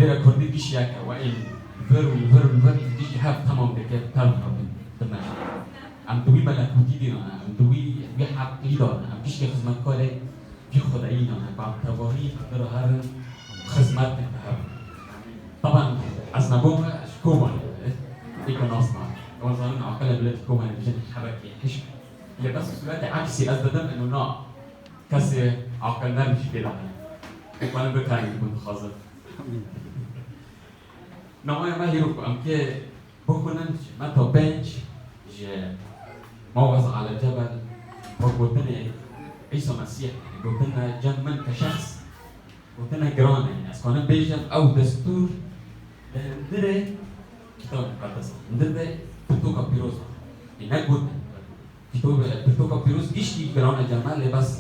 بيرا كردي بيش ياكا وإن فر ديش هاف تمام بكيف تالو تمام ام دوی ملکوتی دینا ام دوی حقی دارن ام پیش که خدمت کاره بی خدایی دارن با تواهی قدر هر خدمت نتهر طبعا از نبوم كوما يكون ناصنا وظنون عقل بلاد كوما بجد حركة حشم اللي بس سؤال عكسي أزددم إنه نا كسي عقلنا مش كده وأنا بكاني كنت خازن نوعا ما هيروكو أم كي بكونن ما تبانش موعظة على الجبل وقلتنا عيسى مسيح قلتنا جنبا كشخص قلتنا جرانا يعني أسكونا بيجن أو دستور ندري كتاب مقدس ندري بتوكا بيروز ينقول كتاب بتوكا بيروز إيش جرانا جمال بس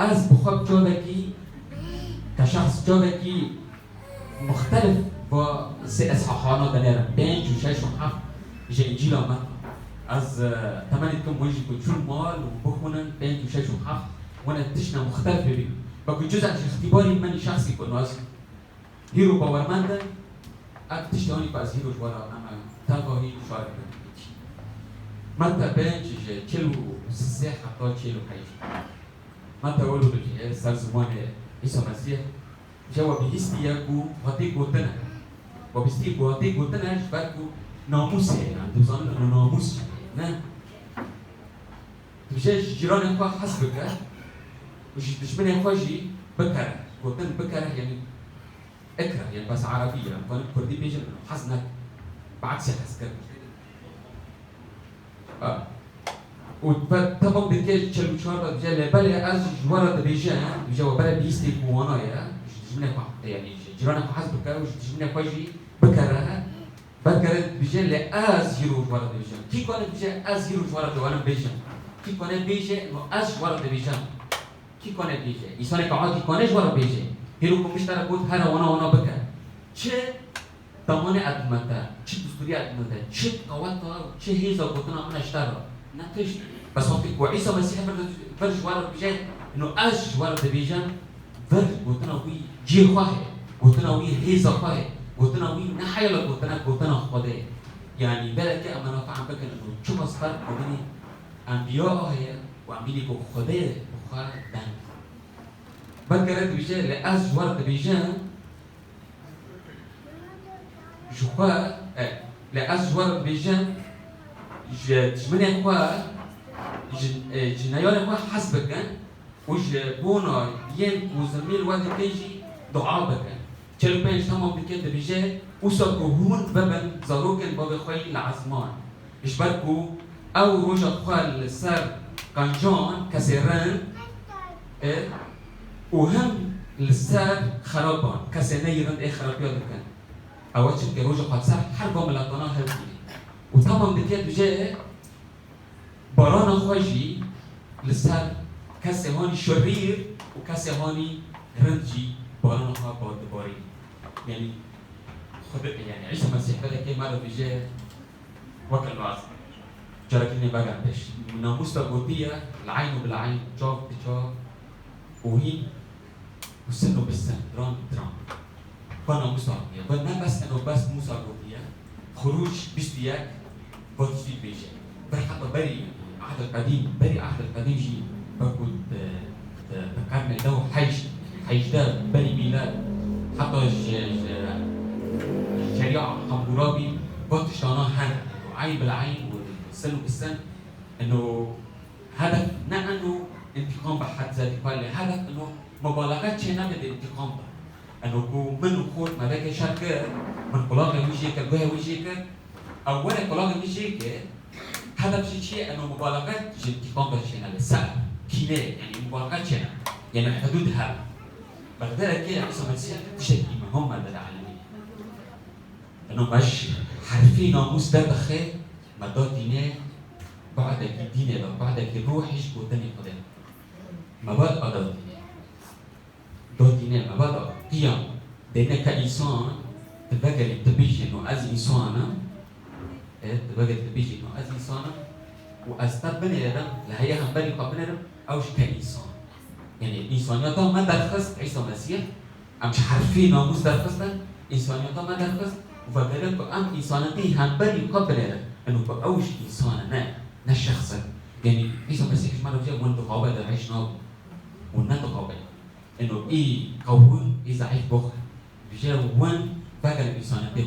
از بخواب جوابكي كشخص جوابكي مختلف با سه اصحاحانا دنيرا بينج وشاش وحف جا إنجيلا ما از تمانيتكم وجه كل مال وبخونا بينج وشاش وحف وانا تشنا مختلف بيه بقول جزء عن اختباري مني شخصي كنو از هيرو باورماندا تشتوني باز هيرو جوارا اما تلقى هي شارك متى بينج كيلو سيح حتى كيلو حيش متى ولو بجي صار زمان عيسى مسيح جوا بيستي ياكو هاتي قوتنا وبيستي قوتي قوتنا شبكو ناموس يعني تظن انه ناموس نه تجي جيران اخوة حسبك وش تشبني اخوة جي بكرة قوتن بكرة يعني اكره يعني بس عربية يعني كردي بيجي حزنك بعكس حسكر وطبعا بكي تشلو شوارد جالي بالي از جوارد بيجان بيجوا بالي بيستي بوانايا جمنا يعني جيرانك حسبك وش تجمنا خوجي بكرها بكرت بيجان لاز يرو جوارد بيجان كي كون بيجان از يرو جوارد وانا بيجان كي كون بيجان انه از جوارد بيجان كي كون بيجان يسوني قاعد كي كون جوارد بيجان هيرو مشترك بود هر وانا بكر چه تمانه ادمتا چه دستوری ادمتا چه قواتا چه هيزا قوتنا من اشترى نتش بس وقت وعيسى مسيح فرج جوارد بيجان انه از جوارد بيجان فرج قوتنا وي جي خواه قوتنا وي هيزا خواه قوتنا وي نحيلا قوتنا خداه يعني بالك اما نفع بك انه شو بس فرق بين انبياء هي وانبياء خداه بخار دان بكرت بيجان لاز جوارد بيجان جوا لاز جوارد بيجان جمني اخوة جنايون اخوة حسبك وج بونا ين وزميل وادي كيجي دعاء بكن چلو بينج تمام بكده بيجي وسكو هون بابن زاروكن بابا خوي العزمان اشبركو او روج اخوة السر كانجان كسيران وهم السر خرابان كسينيران خرابيات بكن اواتش كروج اخوة السر حربا ملاطنا هبكي وتمام بكده بيجي بارانا خوجي لسر كسي هوني شرير وكسي هوني رنجي بارانا خواه باري يعني خد يعني عيسى مسيح بدا كي مرة بيجي وكل بعض جركني بقى بيش ناموس بقوتية العين بالعين جاف بجاف وهين وسنه بالسن درام بدرام كان موسى قوتية ما بس انه بس موسى قوتية خروج بيشتياك بوتشتي بيجي برحبا بري عهد القديم بري عهد القديم جي بقول تكمل دو حيش ده بري ميلاد حتى الشريعة حمورابي بوتشتانا هن عين بالعين والسن بالسن انه هدف نا انه انتقام بحد ذاته بل هدف انه مبالغات شينا من الانتقام ده انه كو من خود ما بقى شركة من قلاغ ويجيك الجوه ويجيك اولا قلاغ ويجيك هدف شيء انه مبالغات انتقام ده شينا للسقف كيناه يعني مبالغات شينا يعني حدودها بعد ذلك كده عيسى المسيح تشتكي ما هم اللي العالمين انه مش عارفين ناموس ده بخير ما ده ديناه بعدك الدين ده بعدك الروح يشكو تاني قدام ما بعد ده ده ديناه ما بعد قيام ده كإنسان تبقى تبيجي انه از انسان تبقى تبيجي انه از انسان واستاد بني ادم لهي هم بني قبل ادم اوش كإنسان يعني الانسانيات ما درخص عيسى المسيح مش عارفين ناموس درخص ده انسانیت ما درخواست و ذلك ام انسانيتي هم بري قبل انه بقوش انسان نه شخصا يعني عيسى المسيح مره جاء وانت قابل عيشنا وننت قابل انه اي قوون اي ضعيف بخ جاء وان بقى الانسانيتي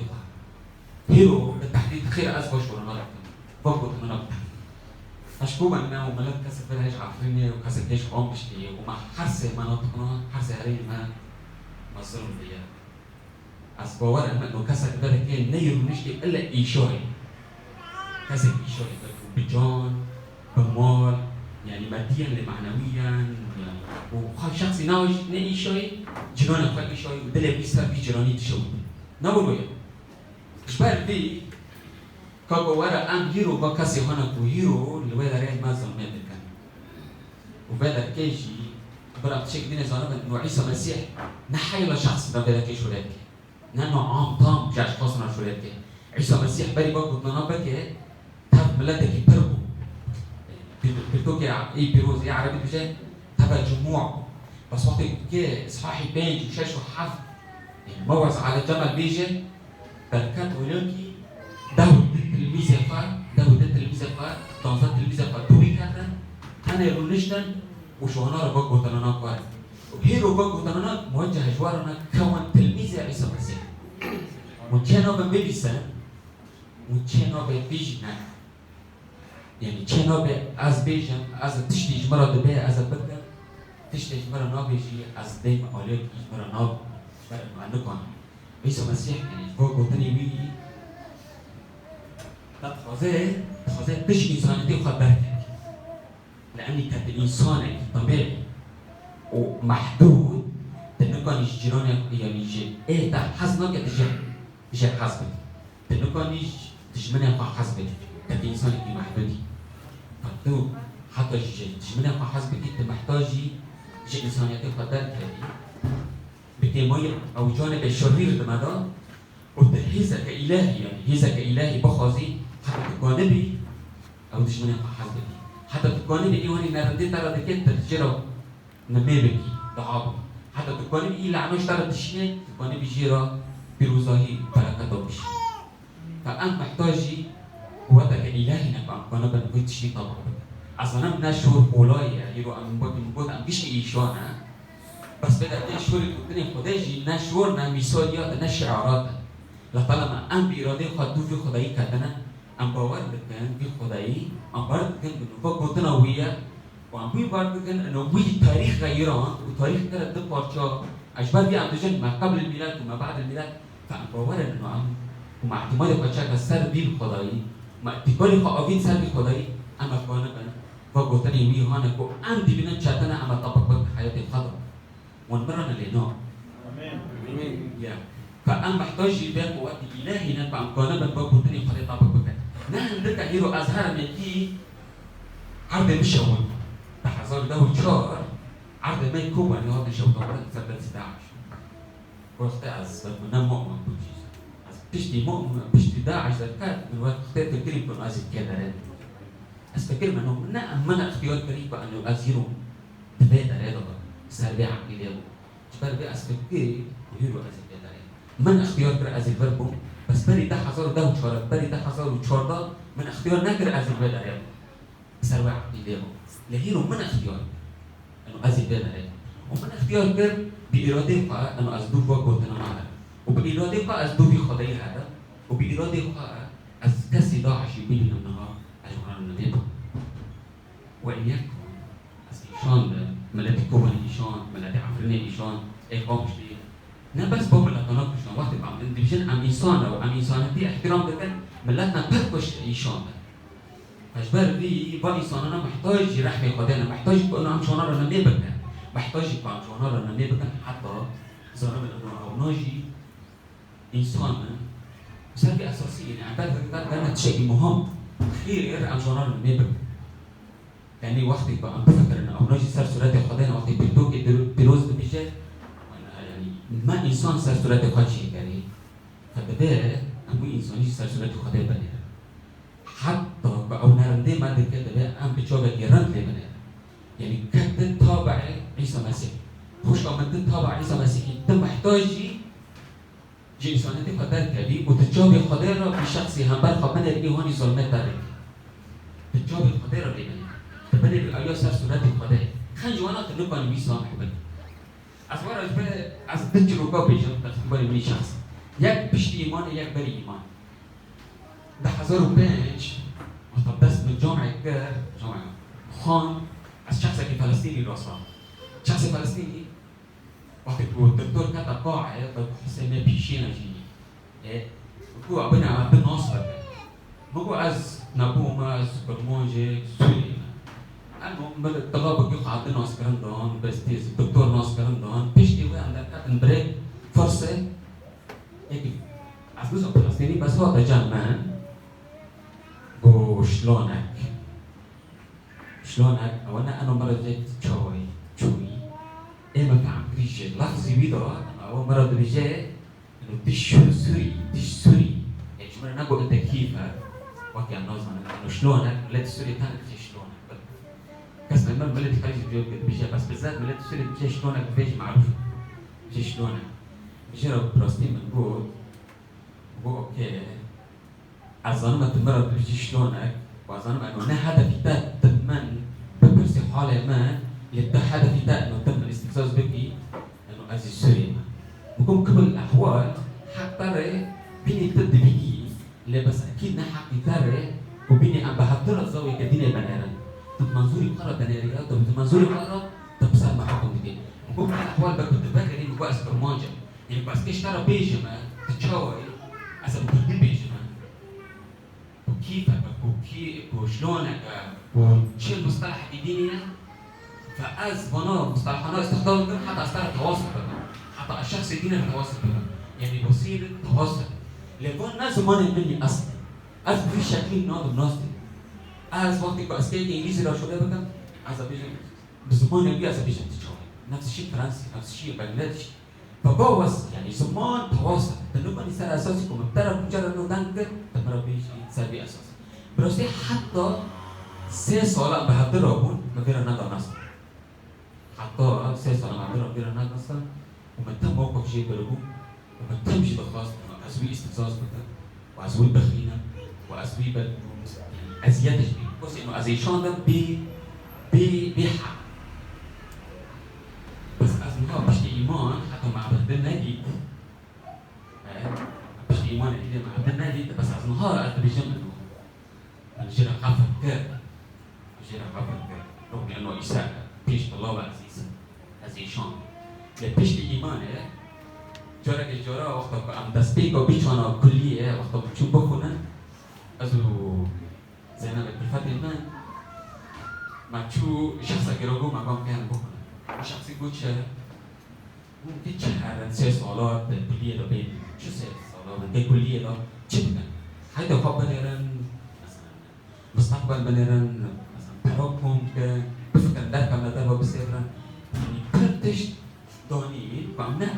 هيرو بالتحديد خير أزواج ورنالك فوقت من أكتر أشكوبا إنه ملك كسر فيها هيج عفريني وكسر هيج قوم بشتي وما حرسة مناطقنا حرسة هرين ما مصرون فيها أسبوار إنه كسر فيها كين نيرو نشتي إلا إيشوي كسر إيشوي بجان بمال يعني ماديا لمعنويا يعني وخال شخصي ناوي إيشوي جيرانه خال إيشوي ودلي بيستر في جيراني تشوي نقولوا يا إشبال في كاكو ورا أم هيرو بكاسي هنا كو هيرو اللي وين رأي ما زلمة كان وبدا كيجي برا تشيك دين زانه إنه عيسى المسيح نحيل شخص ده بدا كيش ولادك نانو عام طام جاش خاصنا شو ولادك عيسى المسيح بري بقول ننابك تاب ملادك يبربو بتوكي أي بيروز أي عربي بيجي تبع جموع بس وقت كي صحاحي بينج وشاش وحف موعظ على الجمل بيجي بركات ولوكي داود التلميذ فا داود التلميذ فا تنظر التلميذ فا توي كذا أنا يرونشتن وشو هنار بقول تنانا قارئ وهيرو بقول تنانا موجه جوارنا كون تلميذ عيسى المسيح وكانوا بمبيسن وكانوا ببيجنا يعني كانوا بأز بيجن أز تشتيج مرة دبي أز بدر تشتيج مرة نابيجي أز ديم أوليك مرة ناب مرة عندكم عيسى المسيح يعني فوق تاني وي تخزي بش إنسانيتي وخبرك لأني كانت الإنسان طبيعي ومحدود تنكون يجيرون يعني يجي إيه تا حزنك تجي حزبك تنكون تجمني خا حزبك كانت إنسانك محدودي فتو حتى تجمني خا حزبك أنت محتاجي جي إنسانيتي وخبرك بتيموي أو جانب الشرير دماغه وتهيزك كإلهي يعني هيزك كإلهي بخازي حتى تجانبي أو تجمني خا حزبك حتى تجانبي إيواني نردي ترى دكتور تجرو نميبكي دعابي حتى تجانبي إيه لعنوش ترى تشيني تجانبي جيرا بروزاهي بركة بش فأنت محتاجي قوتك إلهي نبقى أنا بنقول طبعا أصلا من شهور قولاي يرو أم بود أم بيش إيشانا بس بدأ شهور الدنيا خداجي نشورنا مثاليات نشعارات لطالما أم بإرادة خدو في خداي كتنا أم باور بكن في خداي أم بارد بكن بنفق بطنا ويا وأم بي بارد بكن إنه وي تاريخ غيران وتاريخ كده دبارشة أشبه بي أم تجن ما قبل الميلاد وما بعد الميلاد فأم باور إنه أم ومع اعتمادي قشاك السر بي بخداي مع اعتباري خاوين سر بخداي أما فانا بنا فقطني وي هانا كو أم دي بنا شاتنا أما طبق حياة الخضر ونبرنا لنا آمين يا فأنا محتاج يبقى وقت إلهي نبقى مقارنة بقطني خلي طبق بك نحن نرجع هيرو أزهر من كي عرض مشون تحذر ده وشار عرض ما يكون يعني هذا شو طبعا سبب 16 وقت أز من مؤمن بوجيز أز بشتي مؤمن بشتي داعش ذكر من وقت اخترت الكريم كن أزيد كذا أز فكر منه من اختيار قريبة أنه أزيرو تبادر هذا سربيع اليوم شباب بأسفكري وهيرو أزيد كذا من اختيار كر أزيد فربو بس بري ده حصل ده وشارك بري ده حصل وشار ده من اختيار نكر أزيد بدر هذا سربيع اليوم لهيرو من اختيار انه ازيد بين عليه ومن اختيار كر بإرادة قا انه ازدو فوق وتنمى وبإرادة قا ازدو في خداي هذا وبإرادة قا از كسي ضاعش يبيني من النهار القرآن النبي وإن يكن از إيشان ملاتي كوبان إيشان ملاتي عفريني إيشان إيه قامش ليه نبس بوم لا تناقشنا وقت بعم انديفيجن أم إنسان أو أم إنسانتي احترام بكن ملاتنا تركش إيشان أشبار لي بقى إنساننا محتاج رحمة خدانا محتاج إنه عم شونار أنا نبكن محتاج يبقى عم شونار أنا نبكن حتى زرنا إنه ناجي إنسان سبب أساسي يعني عم بعرف كانت شيء مهم خير عم شونار أنا نبكن يعني وقت يبقى عم بفكر إنه أو ناجي صار سورة خدانا وقت بيتوك بيروز بيجي يعني ما إنسان صار سورة خدشي يعني فبدأ أمي إنساني صار سورة خدانا بني حتى أو نرندي ما ذكر ده أم بتشوفه يرند لي منه يعني كده تابع عيسى مسيح خوش كمان تابع عيسى مسيح أنت محتاجي جي إنسانيتي قدر كبي وتجابي قدر بشخصي هم برخب من اللي هوني ظلمات تارك تجابي قدر اللي تبني بالأيام صار سورة قدر خان جوانا تنبأ نبي سامح بني أسوار از تجربه بیشتر تقریبا می شخص یک پشت ایمان یک بری ایمان ده 1005 متبدس من جامعه خان از شخصی که فلسطینی راسته شخص فلسطینی وقتی که الدكتور كتب قاعده حسين بيشين جيني هو ابنا عبد الناصر هو از نبوم از برمجه سوري انا من الطلبه كيف عبد الناصر كرندون بستيز الدكتور ناصر كرندون بيشتي وين عندك بريك فرصه هيك از جزء فلسطيني بس هو تجمعن وشلونك او انا مره جيت شوي إيه ما فهم كريشة لفظي بيدا أو مرة درجة إنه تش سوري يعني شو مرة نقول أنت كيفها وكي الناس إنه شلونك ملاد سوري تاني بيجي شلونك كاس لما ملاد خارج بيجي بيجي بس بالذات ملاد سوري بيجي شلونك بيجي معروف بيجي شلونك بيجي رب براستين من بود أوكي أظن مرة بيجي شلونك وأظن إنه نه هذا في تمن ببرسي حالة ما يتحدى في انه تم الاستفزاز بكي انه ازي سوريا ممكن كل الاحوال حتى بيني تد بيكي اللي بس اكيد نحق يتاري وبيني عم بحضر الزاويه كدينه بنيرا منظوري قرا بنيريا منظوري قرا تبصر مع حكم دي ممكن كل الاحوال بكون تفكر انه بقى برمجه يعني بس كيش ترى بيجما تتشاوي اصلا بتقول بيجما وكيفك وشلونك وشو المصطلح الديني فاز بنا مصطلحنا استخدام حتى اثار التواصل حتى الشخص يدينا في التواصل يعني وسيله التواصل لكن الناس ما مني اصلا از في شكل نوع الناس از وقت بس كي انجليزي لو شو بقى از بيجي بزمان يبي از بيجي تشوف نفس الشيء فرنسي نفس الشيء بنغلاديش فبوظ يعني زمان تواصل تنبأ يصير اساسي كم بتعرف مجرد انه دنك تمر بيجي سبي اساس بس حتى سال بهدرهم ما غير نقدر نص حتى سياسة أنا عبارة غير أنا مثلا وما تم موقف شيء بلغو وما تمشي بخاص أسوي استفزاز مثلا وأسوي بخينة وأسوي أزيادة شيء بس إنه أزيشان ده بحق بس أزمها بشتي إيمان حتى مع بدنا نادي بشتي إيمان اللي مع بدنا نادي بس أزمها أنت بيجمع إنه الجرا خافت كر رغم إنه إساءة بيش الله عزيز عزيزان لبيش الإيمان جارا وقت ام دستي کو بيشانا كلية وقت بتشوف بخونه ازو زينب بالفترة ما تشو شخص كيروجو ما قام كان بخونه شخصي قلت ممكن شهر 3 سالات بالكلية ده بين شو 3 سالات من كلية ده جدا هيدا خبر بنيرن مثلا مستقبل بنيرن مثلا تراكم بفكر درك من درب بسيرن يعني كرتش دوني فهمنا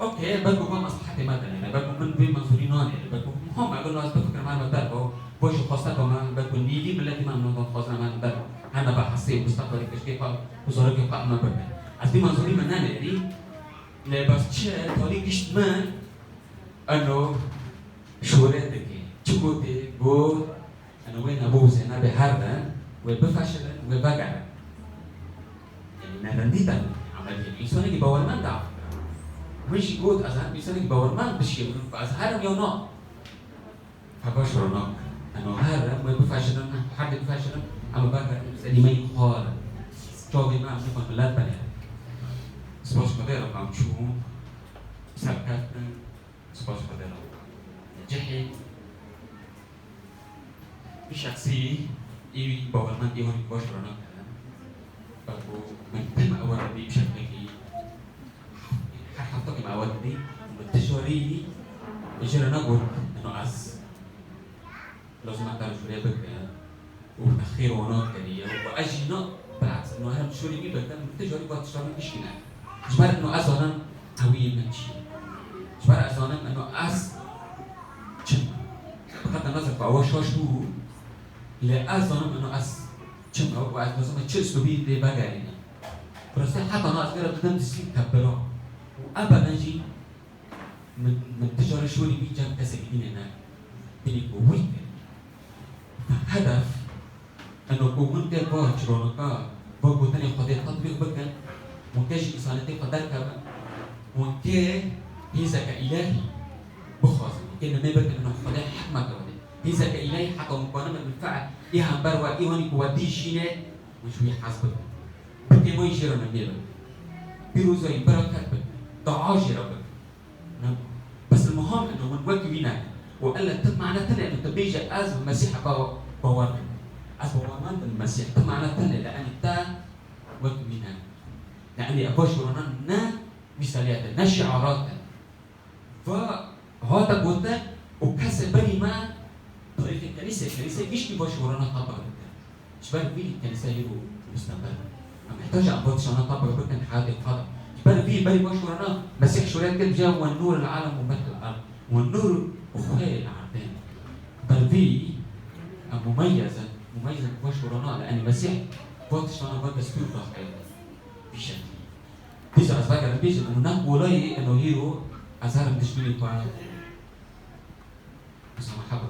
اوكي بقوا ما مصلحتي مثلا يعني بقوا من بين منظورين يعني بقوا هم قالوا ناس بفكر معنا درب وش خاصة كمان بقوا نيجي بلادي ما نقدر خاصة معنا درب أنا بحسي مستقبلي كيف وزارة كيف ما بقى أصلي منظوري من أنا دي لبس شيء طريق اجتماع أنه شورتك شكوتي بو أنا وين أبوز أنا بهردا وبفشل وبقع يعني نرنديتا عملية الإنسان اللي باور من دعوة مش يقول أزهر الإنسان اللي باور من بشيء فأزهرهم يونق فبشرناك أنه هذا ما بفشل حد بفشل أما بقى اللي ما يخال جوابي ما عم نفهم بلاد بني سباش قديرة عم تشوف سبكات سباش قديرة جحي بشخصي إيه باور من يهون بشرناك بقول من تم أول دي بشكل كي حطك مع أول دي بالتشوري يجري نقول إنه عز لازم أعترف شوية بكرة وتأخير ونوع كريه وأجينا بالعكس إنه أنا بشوري مي بكرة بالتشوري بقى تشتغل مشكلة مش بعرف إنه أصلاً هوية من شيء مش بعرف أصلاً إنه شن بغض النظر فهو شو لا أصلاً إنه شن هو مثلا تشيلسي بيدي بقالنا بس حتى ناس غير بدهم تسيب كبروا وأبدا جي من تجارة شوري بي جام كسبين هنا بيني كويت هدف انه كون تي با شرونكا با تاني قضية تطبيق بكن مونكاج إنسانتي قدرك مونكي هيزا كإلهي بخاص ممكن ما بكن انه قضية حكمة كودي هيزا كإلهي حتى مقارنة بالفعل إيها بروا إيواني كودي شينه وشوي حاسبك بكي ما يجيرنا ميبا بيروزاي بركات بك ضعاجرة بك بس المهم انه من وقت بينا وقال تم معناتنا انه تبيجي از المسيح باورنا از باورنا المسيح تم معناتنا لان تا وقت بينا لاني اباشرنا نا مثاليات نا شعارات فهذا قلت وكسب بني ما طريق الكنيسه مش باشرنا طبعا شباب في الكنيسه يبقوا مستقبل محتاج ابوش انا طبعا بكن حاجه فاضل بل مشورنا مسيح شريان كده جاء والنور العالم ومثل الارض والنور اخوي العربين بل في مميزه مشورنا لان المسيح فوتش انا بقى دستور ضحيه بشكل بيجي اسباب بيجي هناك ولاي انه هيرو ازهر مدشمي طالع بس ما حابب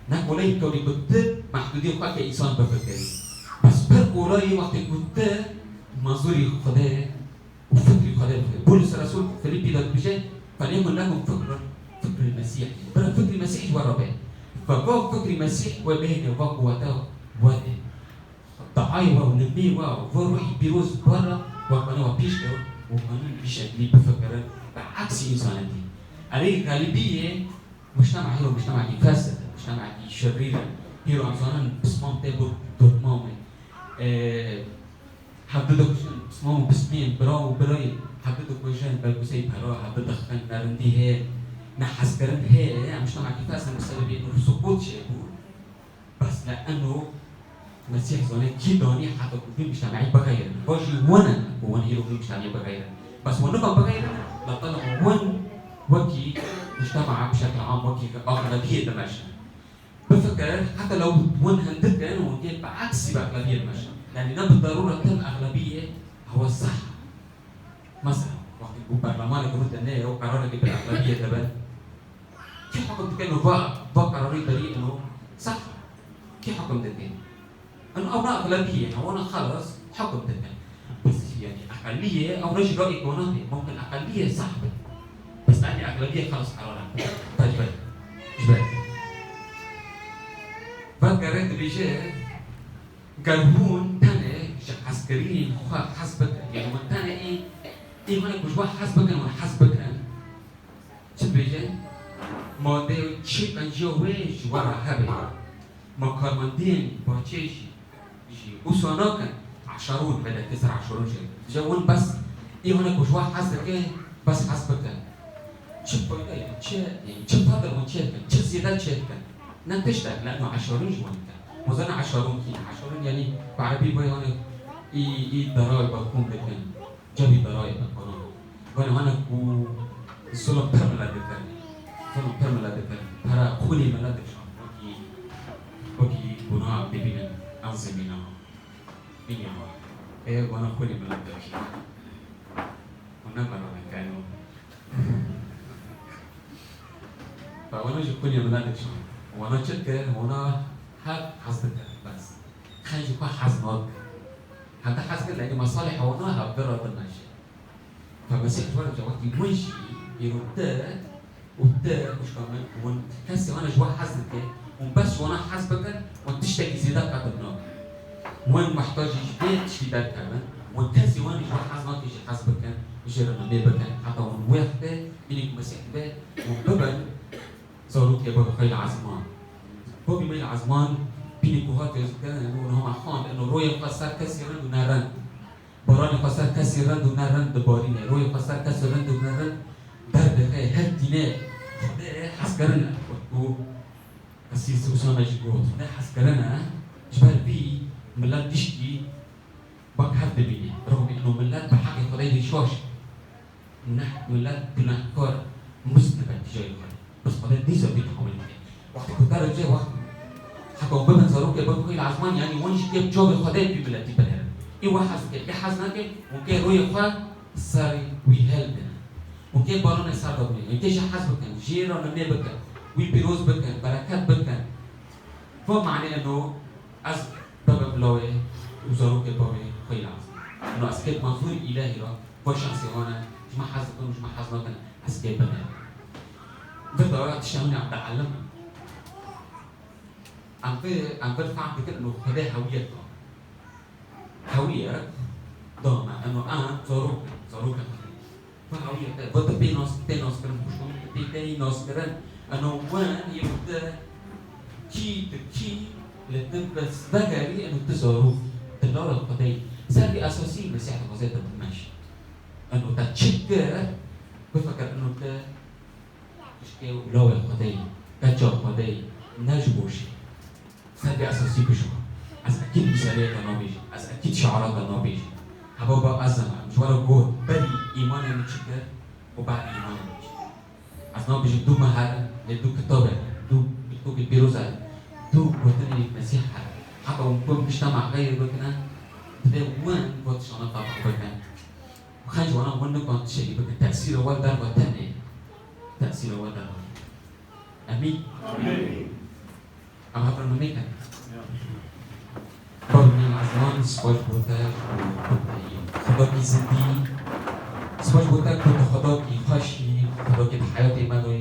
ناك ولاي كوني كنت محدودين وقت انسان بفكري بس برك ولاي وقت كنت منظوري خداه وفكري خدام بولس الرسول فيليبي ده بيجي فليكن لكم فكر المسيح فكر المسيح ورباه فهو فكر المسيح وبين وقوته وده الضعايا والنبي وروحي بيروز برا وقنا وبيشكو وقنا بشكل بفكر بعكس انسانتي عليه غالبيه مجتمع هيرو مجتمع فاسد مجتمع شرير هيرو انسان بسمام تبو دوتمامي حددك اسمه بسمين براو براي حددك وجهان بالبسي برا حددك خن نرندي هي نحس كرن هي مش نوع كيفاس بسبب انه سقوط شيء بس لانه مسيح زمان كيدوني حتى في مجتمعي بغير باجي وانا هيرو في مجتمعي بغير بس وانا بغير لا طلع وكي مجتمع بشكل عام وكي اغلبيه المشي بفكر حتى لو وين هندك انا وكي بعكس باغلبيه المشي يعني لا بالضروره تم اغلبيه هو الصح مثلا وقت البرلمان يقولون انه قرار بالاغلبيه تبع كيف حكم تكلم قراري بريء انه صح كيف حكم تكلم انه او اغلبيه او انا خلص حكم تكلم بس يعني اقليه او رجل راي كونه ممكن اقليه صح بس يعني اغلبيه خلص قرارها طيب جبال فكرت بيجي قانون تاني عسكريين حسبك يعني من تاني ايه هناك مش واحد حسبك انا حسبك انا تبيجي ما ده تشيب انجويج ورا هبي ما كارماندين باتشيش يجي وصناكن عشرون بدأ تسر عشرون شيء جوون بس ايه هناك مش واحد حسبك ايه بس حسبك انا تشيب يعني تشيب هذا وتشيب تشيب زيادة تشيب ننتشتك لانه عشرون جوان وزنا عشرون يعني بعربي بقى هنا ضرائب بكون بكن جابي ضرائب بكون وانا كو السلم برملا دكان para خوني ملاد شان وكي كنا بيبين أنزمينا بيني إيه وانا خوني ملاد شان وانا مرة كانوا فوانا جو خوني ملاد شان وانا شركة وانا هاد حسبك بس خلي يكون حزنات هذا حسب لأن مصالح هنا هبدرة الماشي فمسيح جوار جواتي ماشي يرد مش كمان ونكسي وانا جوا حزنك وبس وانا حسبك وتشتكي زيادات قدرنا وين محتاج جديد شديدات كمان وكسي وانا جوا حزنك يجي حسبك يجرنا بيبك حتى ونوحده منك مسيح بيت وببن صاروك يا بابا خيل عزمان بابي ميل عزمان بيني كوهات كان انه هم حان انه روي قصر كثيرا ونارن براني قصر كثيرا ونارن دبارين روي قصر كثيرا ونارن درد خي هدينا حسكرنا و قسيس اسامه جوت ده حسكرنا جبال بي ملات تشكي بك حد بيني رغم انه ملات بحق قضيه شوش نحن ملات بنحكر مسلمه تجاه بس قضيه دي زبيت حوالي وقت كنت رجع وقت حتى وبمن زاروك يبقى كل عزمان يعني وين جيب جوب الخدام في بلادي بلاد إيه واحد كده إيه حزنك وكان روي خا صار ويهلبنا ممكن بارون يساعد بني ممكن شحاز بكن جيران نمي بكن ويبيروز بكن بركات بكن فمعنى انه از باب بلاوي وزاروك بابي خيلاص انه اسكت منظور الهي را وشخصي هنا مش ما حظكم مش ما حظنا اسكت بني بدأ تشتغلني عم تعلم عم برفع فكرة انه هذا هوية ضامة انه انا زاروك فهوية بدأ بيناس كرم مشكلة بيناس كرم انه وين يبدأ كي لتنبس بقري انه تزاروك تلال القضية سبب اساسي مسيحة وزيادة بالمشي انه تتشكر بفكر انه تشكي ولو القضية كتشو القضية نجبوشي سبب اساسي بشوها از اكيد مثالية نوبيجي از اكيد شعارات نوبيجي هبابا ازمة مش ورا جهد بدي ايماني متشكر وبعد ايماني متشكر از نوبيجي دو مهارة لدو كتابة دو بتوب البيروزة دو وطني مسيحة حتى ونكون مجتمع غير بكنا بدي وين قد شانا طابع بكنا وخانج وانا وانا كنت شيء بكنا تأثير أول ضربة تانية تأثير أول ضربة أمين أم هبرنا ميكا برمي العزمان سباش بوتاك خداكي زندي سباش بوتاك كنت خداكي خشي خداكي حياتي مانو